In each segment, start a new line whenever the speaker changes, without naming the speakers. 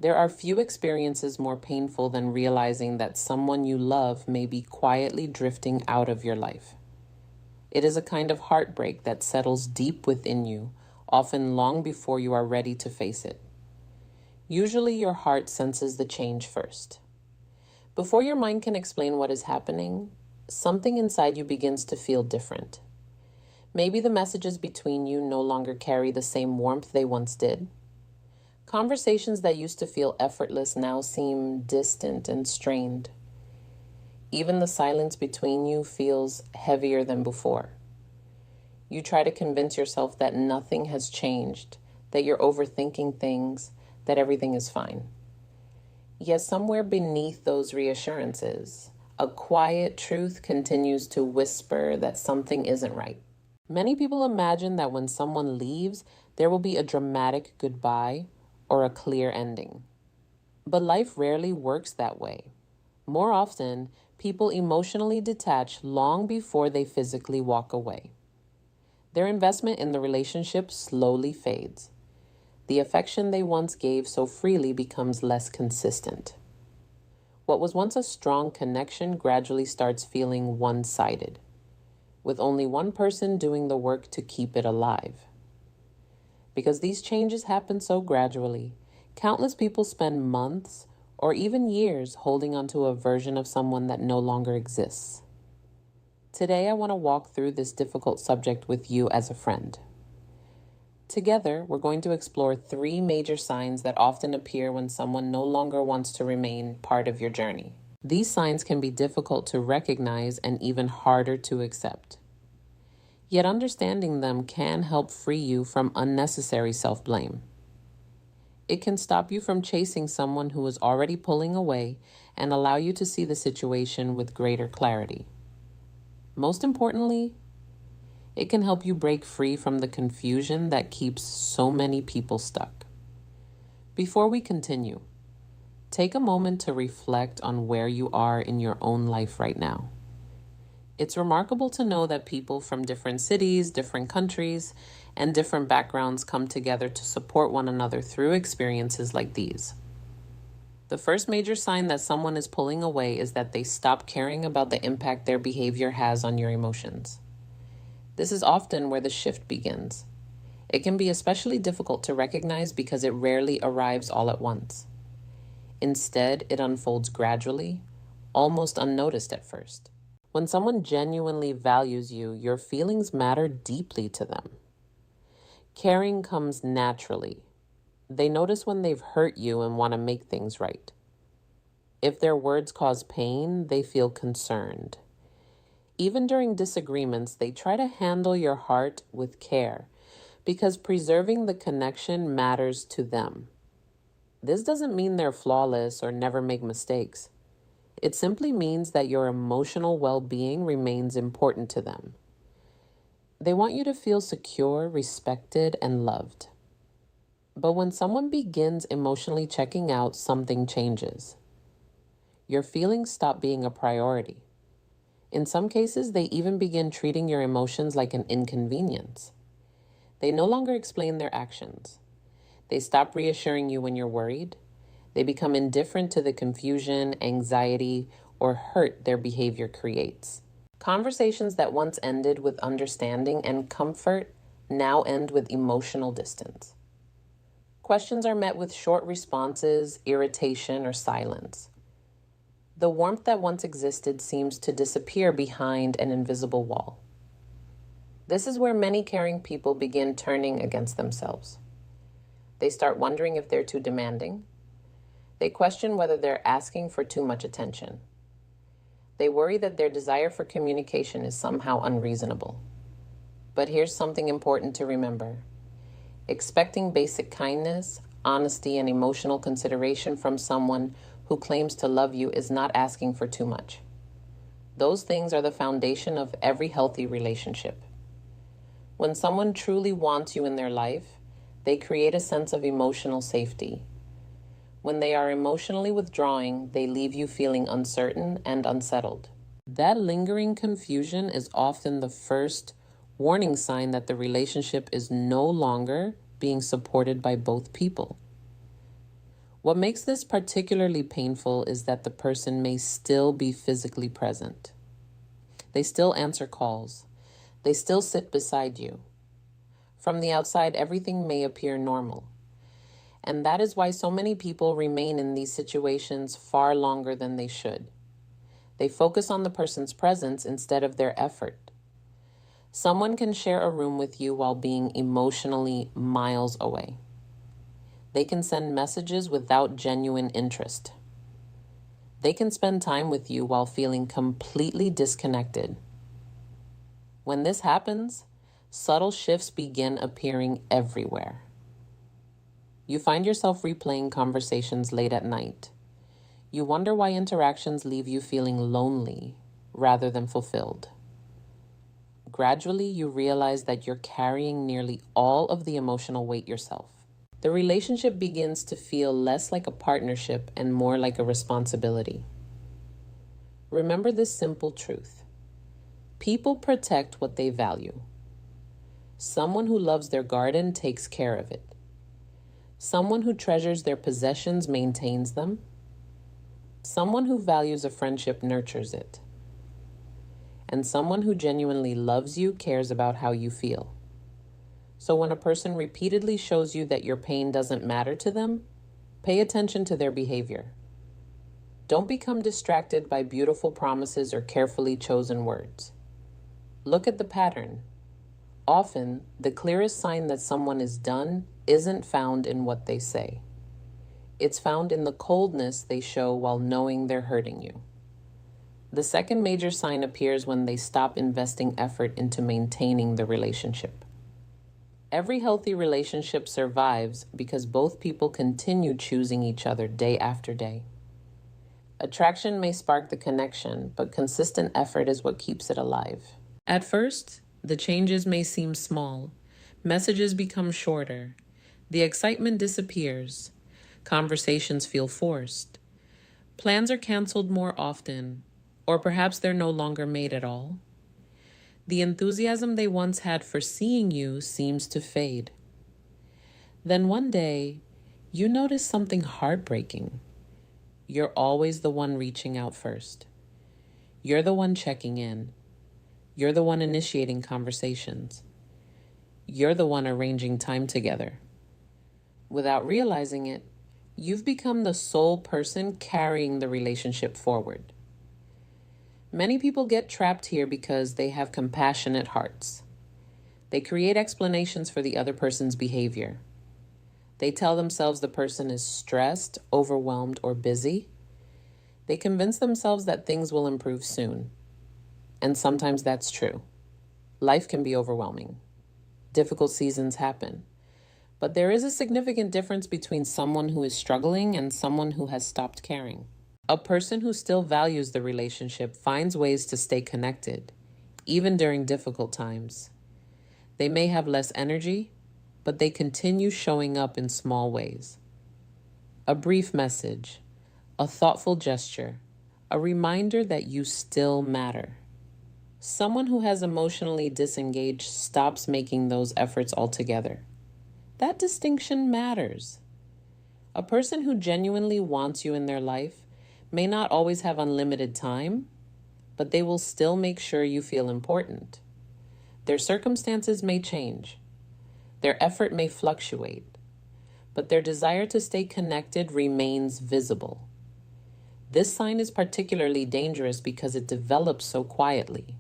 There are few experiences more painful than realizing that someone you love may be quietly drifting out of your life. It is a kind of heartbreak that settles deep within you, often long before you are ready to face it. Usually, your heart senses the change first. Before your mind can explain what is happening, something inside you begins to feel different. Maybe the messages between you no longer carry the same warmth they once did. Conversations that used to feel effortless now seem distant and strained. Even the silence between you feels heavier than before. You try to convince yourself that nothing has changed, that you're overthinking things, that everything is fine. Yet somewhere beneath those reassurances, a quiet truth continues to whisper that something isn't right. Many people imagine that when someone leaves, there will be a dramatic goodbye or a clear ending. But life rarely works that way. More often, people emotionally detach long before they physically walk away. Their investment in the relationship slowly fades. The affection they once gave so freely becomes less consistent. What was once a strong connection gradually starts feeling one-sided, with only one person doing the work to keep it alive. Because these changes happen so gradually, countless people spend months or even years holding onto a version of someone that no longer exists. Today, I want to walk through this difficult subject with you as a friend. Together, we're going to explore 3 major signs that often appear when someone no longer wants to remain part of your journey. These signs can be difficult to recognize and even harder to accept. Yet understanding them can help free you from unnecessary self-blame. It can stop you from chasing someone who is already pulling away and allow you to see the situation with greater clarity. Most importantly, it can help you break free from the confusion that keeps so many people stuck. Before we continue, take a moment to reflect on where you are in your own life right now. It's remarkable to know that people from different cities, different countries, and different backgrounds come together to support one another through experiences like these. The first major sign that someone is pulling away is that they stop caring about the impact their behavior has on your emotions. This is often where the shift begins. It can be especially difficult to recognize because it rarely arrives all at once. Instead, it unfolds gradually, almost unnoticed at first. When someone genuinely values you, your feelings matter deeply to them. Caring comes naturally. They notice when they've hurt you and want to make things right. If their words cause pain, they feel concerned. Even during disagreements, they try to handle your heart with care because preserving the connection matters to them. This doesn't mean they're flawless or never make mistakes. It simply means that your emotional well-being remains important to them. They want you to feel secure, respected, and loved. But when someone begins emotionally checking out, something changes. Your feelings stop being a priority. In some cases, they even begin treating your emotions like an inconvenience. They no longer explain their actions. They stop reassuring you when you're worried. They become indifferent to the confusion, anxiety, or hurt their behavior creates. Conversations that once ended with understanding and comfort now end with emotional distance. Questions are met with short responses, irritation, or silence. The warmth that once existed seems to disappear behind an invisible wall. This is where many caring people begin turning against themselves. They start wondering if they're too demanding. They question whether they're asking for too much attention. They worry that their desire for communication is somehow unreasonable. But here's something important to remember. Expecting basic kindness, honesty, and emotional consideration from someone who claims to love you is not asking for too much. Those things are the foundation of every healthy relationship. When someone truly wants you in their life, they create a sense of emotional safety. When they are emotionally withdrawing, they leave you feeling uncertain and unsettled. That lingering confusion is often the first warning sign that the relationship is no longer being supported by both people. What makes this particularly painful is that the person may still be physically present. They still answer calls. They still sit beside you. From the outside, everything may appear normal. And that is why so many people remain in these situations far longer than they should. They focus on the person's presence instead of their effort. Someone can share a room with you while being emotionally miles away. They can send messages without genuine interest. They can spend time with you while feeling completely disconnected. When this happens, subtle shifts begin appearing everywhere. You find yourself replaying conversations late at night. You wonder why interactions leave you feeling lonely rather than fulfilled. Gradually, you realize that you're carrying nearly all of the emotional weight yourself. The relationship begins to feel less like a partnership and more like a responsibility. Remember this simple truth. People protect what they value. Someone who loves their garden takes care of it. Someone who treasures their possessions maintains them. Someone who values a friendship nurtures it. And someone who genuinely loves you cares about how you feel. So when a person repeatedly shows you that your pain doesn't matter to them, pay attention to their behavior. Don't become distracted by beautiful promises or carefully chosen words. Look at the pattern. Often, the clearest sign that someone is done isn't found in what they say. It's found in the coldness they show while knowing they're hurting you. The second major sign appears when they stop investing effort into maintaining the relationship. Every healthy relationship survives because both people continue choosing each other day after day. Attraction may spark the connection, but consistent effort is what keeps it alive. At first, the changes may seem small. Messages become shorter. The excitement disappears. Conversations feel forced. Plans are canceled more often, or perhaps they're no longer made at all. The enthusiasm they once had for seeing you seems to fade. Then one day, you notice something heartbreaking. You're always the one reaching out first. You're the one checking in. You're the one initiating conversations. You're the one arranging time together. Without realizing it, you've become the sole person carrying the relationship forward. Many people get trapped here because they have compassionate hearts. They create explanations for the other person's behavior. They tell themselves the person is stressed, overwhelmed, or busy. They convince themselves that things will improve soon. And sometimes that's true. Life can be overwhelming. Difficult seasons happen. But there is a significant difference between someone who is struggling and someone who has stopped caring. A person who still values the relationship finds ways to stay connected, even during difficult times. They may have less energy, but they continue showing up in small ways. A brief message, a thoughtful gesture, a reminder that you still matter. Someone who has emotionally disengaged stops making those efforts altogether. That distinction matters. A person who genuinely wants you in their life may not always have unlimited time, but they will still make sure you feel important. Their circumstances may change. Their effort may fluctuate, but their desire to stay connected remains visible. This sign is particularly dangerous because it develops so quietly.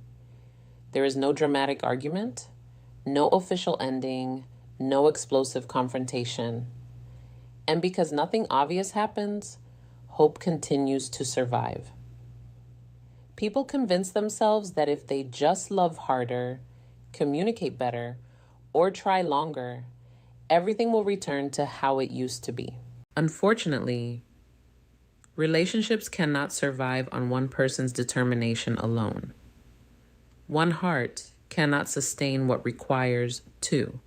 There is no dramatic argument, no official ending, no explosive confrontation. And because nothing obvious happens, hope continues to survive. People convince themselves that if they just love harder, communicate better, or try longer, everything will return to how it used to be. Unfortunately, relationships cannot survive on one person's determination alone. One heart cannot sustain what requires two.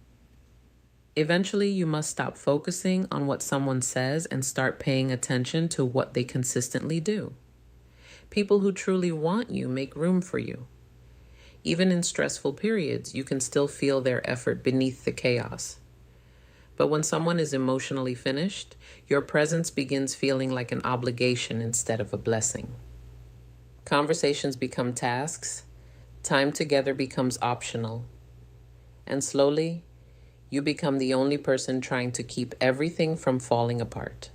Eventually, you must stop focusing on what someone says and start paying attention to what they consistently do. People who truly want you make room for you. Even in stressful periods, you can still feel their effort beneath the chaos. But when someone is emotionally finished, your presence begins feeling like an obligation instead of a blessing. Conversations become tasks, time together becomes optional, and slowly, you become the only person trying to keep everything from falling apart.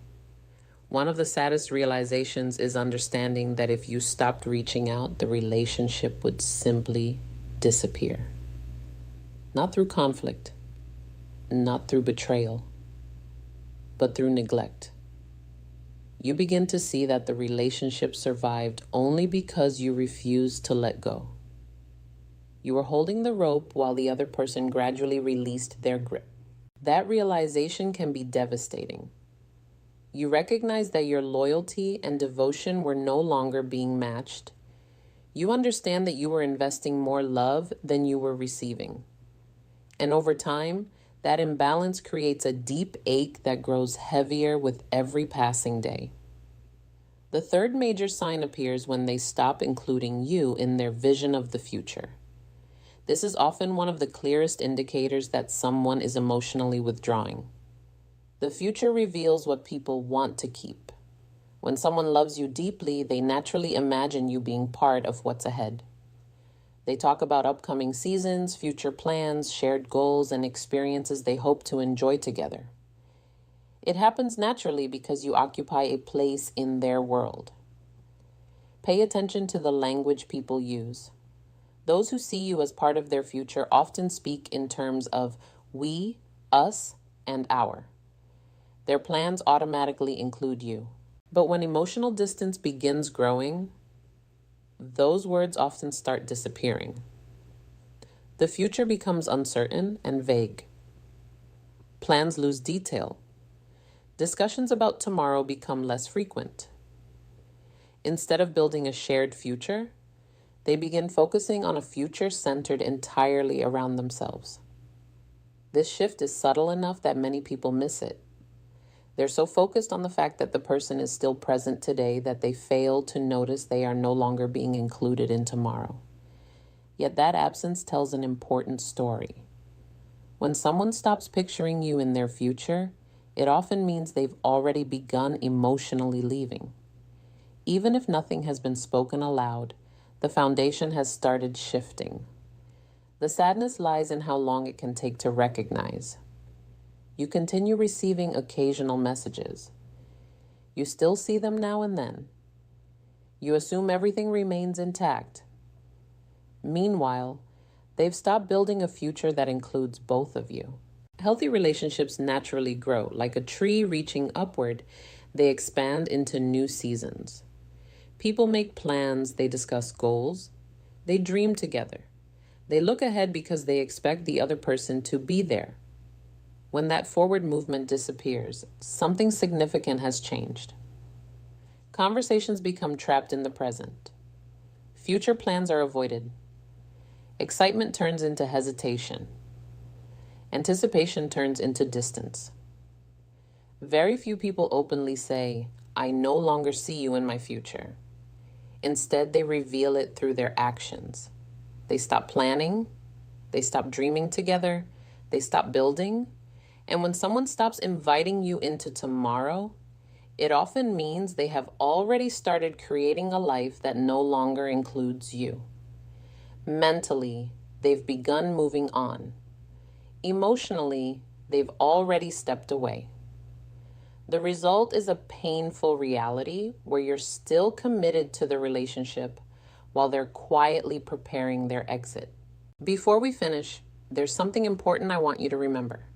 One of the saddest realizations is understanding that if you stopped reaching out, the relationship would simply disappear. Not through conflict, not through betrayal, but through neglect. You begin to see that the relationship survived only because you refused to let go. You were holding the rope while the other person gradually released their grip. That realization can be devastating. You recognize that your loyalty and devotion were no longer being matched. You understand that you were investing more love than you were receiving. And over time, that imbalance creates a deep ache that grows heavier with every passing day. The third major sign appears when they stop including you in their vision of the future. This is often one of the clearest indicators that someone is emotionally withdrawing. The future reveals what people want to keep. When someone loves you deeply, they naturally imagine you being part of what's ahead. They talk about upcoming seasons, future plans, shared goals, and experiences they hope to enjoy together. It happens naturally because you occupy a place in their world. Pay attention to the language people use. Those who see you as part of their future often speak in terms of we, us, and our. Their plans automatically include you. But when emotional distance begins growing, those words often start disappearing. The future becomes uncertain and vague. Plans lose detail. Discussions about tomorrow become less frequent. Instead of building a shared future, they begin focusing on a future centered entirely around themselves. This shift is subtle enough that many people miss it. They're so focused on the fact that the person is still present today that they fail to notice they are no longer being included in tomorrow. Yet that absence tells an important story. When someone stops picturing you in their future, it often means they've already begun emotionally leaving. Even if nothing has been spoken aloud, the foundation has started shifting. The sadness lies in how long it can take to recognize. You continue receiving occasional messages. You still see them now and then. You assume everything remains intact. Meanwhile, they've stopped building a future that includes both of you. Healthy relationships naturally grow. Like a tree reaching upward, they expand into new seasons. People make plans, they discuss goals, they dream together. They look ahead because they expect the other person to be there. When that forward movement disappears, something significant has changed. Conversations become trapped in the present. Future plans are avoided. Excitement turns into hesitation. Anticipation turns into distance. Very few people openly say, "I no longer see you in my future." Instead, they reveal it through their actions. They stop planning, they stop dreaming together, they stop building. And when someone stops inviting you into tomorrow, it often means they have already started creating a life that no longer includes you. Mentally, they've begun moving on. Emotionally, they've already stepped away. The result is a painful reality where you're still committed to the relationship while they're quietly preparing their exit. Before we finish, there's something important I want you to remember.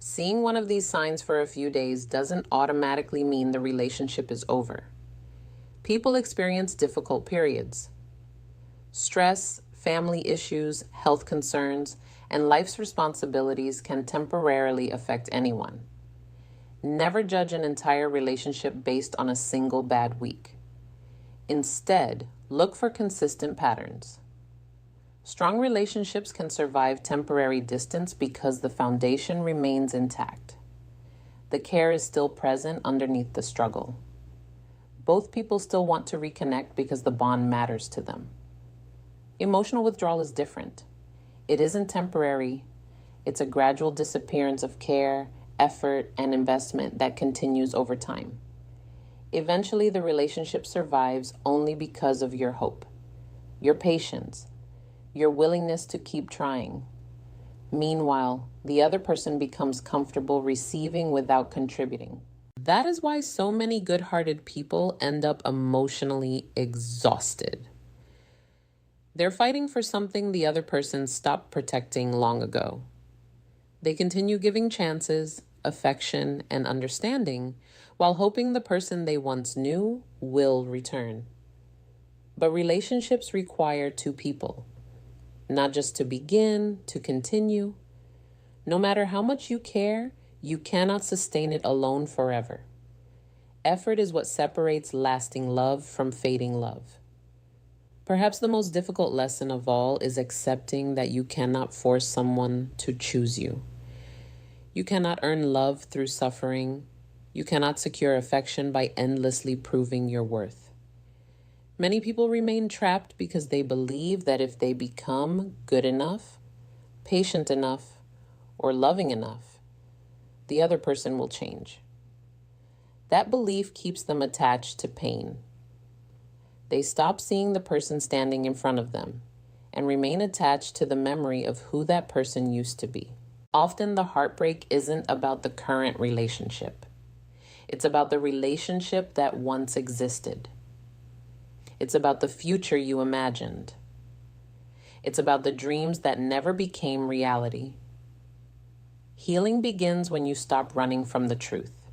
Seeing one of these signs for a few days doesn't automatically mean the relationship is over. People experience difficult periods. Stress, family issues, health concerns, and life's responsibilities can temporarily affect anyone. Never judge an entire relationship based on a single bad week. Instead, look for consistent patterns. Strong relationships can survive temporary distance because the foundation remains intact. The care is still present underneath the struggle. Both people still want to reconnect because the bond matters to them. Emotional withdrawal is different. It isn't temporary, It's a gradual disappearance of care, effort, and investment that continues over time. Eventually, the relationship survives only because of your hope, your patience, your willingness to keep trying. Meanwhile, the other person becomes comfortable receiving without contributing. That is why so many good-hearted people end up emotionally exhausted. They're fighting for something the other person stopped protecting long ago. They continue giving chances, affection, and understanding while hoping the person they once knew will return. But relationships require two people, not just to begin, to continue. No matter how much you care, you cannot sustain it alone forever. Effort is what separates lasting love from fading love. Perhaps the most difficult lesson of all is accepting that you cannot force someone to choose you. You cannot earn love through suffering. You cannot secure affection by endlessly proving your worth. Many people remain trapped because they believe that if they become good enough, patient enough, or loving enough, the other person will change. That belief keeps them attached to pain. They stop seeing the person standing in front of them and remain attached to the memory of who that person used to be. Often the heartbreak isn't about the current relationship. It's about the relationship that once existed. It's about the future you imagined. It's about the dreams that never became reality. Healing begins when you stop running from the truth.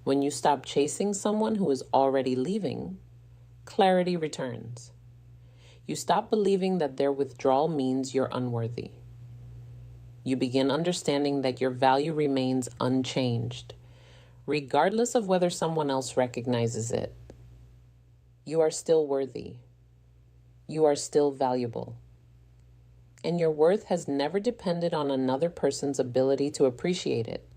When you stop chasing someone who is already leaving, clarity returns. You stop believing that their withdrawal means you're unworthy. You begin understanding that your value remains unchanged, regardless of whether someone else recognizes it. You are still worthy. You are still valuable. And your worth has never depended on another person's ability to appreciate it.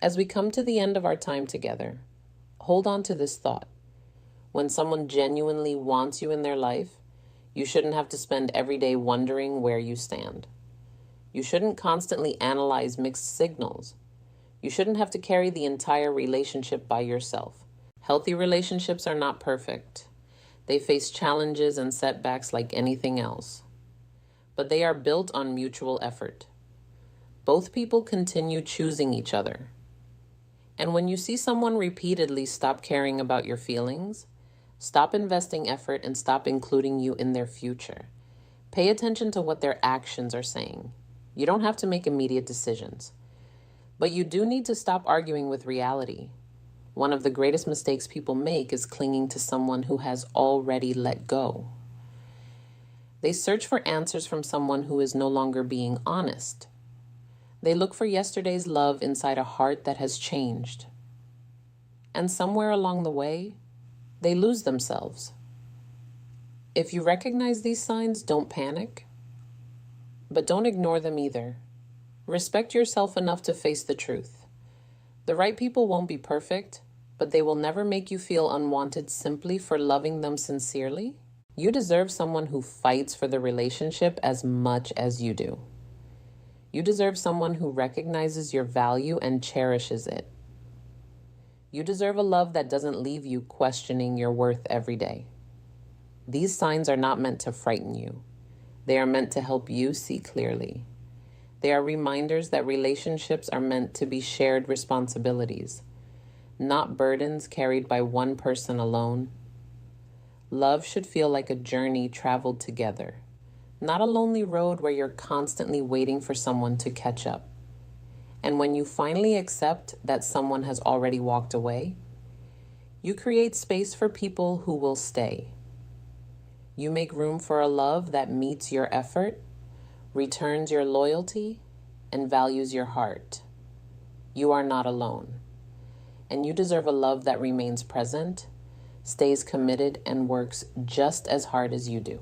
As we come to the end of our time together, hold on to this thought. When someone genuinely wants you in their life, you shouldn't have to spend every day wondering where you stand. You shouldn't constantly analyze mixed signals. You shouldn't have to carry the entire relationship by yourself. Healthy relationships are not perfect. They face challenges and setbacks like anything else. But they are built on mutual effort. Both people continue choosing each other. And when you see someone repeatedly stop caring about your feelings, stop investing effort, and stop including you in their future, pay attention to what their actions are saying. You don't have to make immediate decisions. But you do need to stop arguing with reality. One of the greatest mistakes people make is clinging to someone who has already let go. They search for answers from someone who is no longer being honest. They look for yesterday's love inside a heart that has changed. And somewhere along the way, they lose themselves. If you recognize these signs, don't panic. But don't ignore them either. Respect yourself enough to face the truth. The right people won't be perfect, but they will never make you feel unwanted simply for loving them sincerely. You deserve someone who fights for the relationship as much as you do. You deserve someone who recognizes your value and cherishes it. You deserve a love that doesn't leave you questioning your worth every day. These signs are not meant to frighten you. They are meant to help you see clearly. They are reminders that relationships are meant to be shared responsibilities, not burdens carried by one person alone. Love should feel like a journey traveled together, not a lonely road where you're constantly waiting for someone to catch up. And when you finally accept that someone has already walked away, you create space for people who will stay. You make room for a love that meets your effort, returns your loyalty, and values your heart. You are not alone. And you deserve a love that remains present, stays committed, and works just as hard as you do.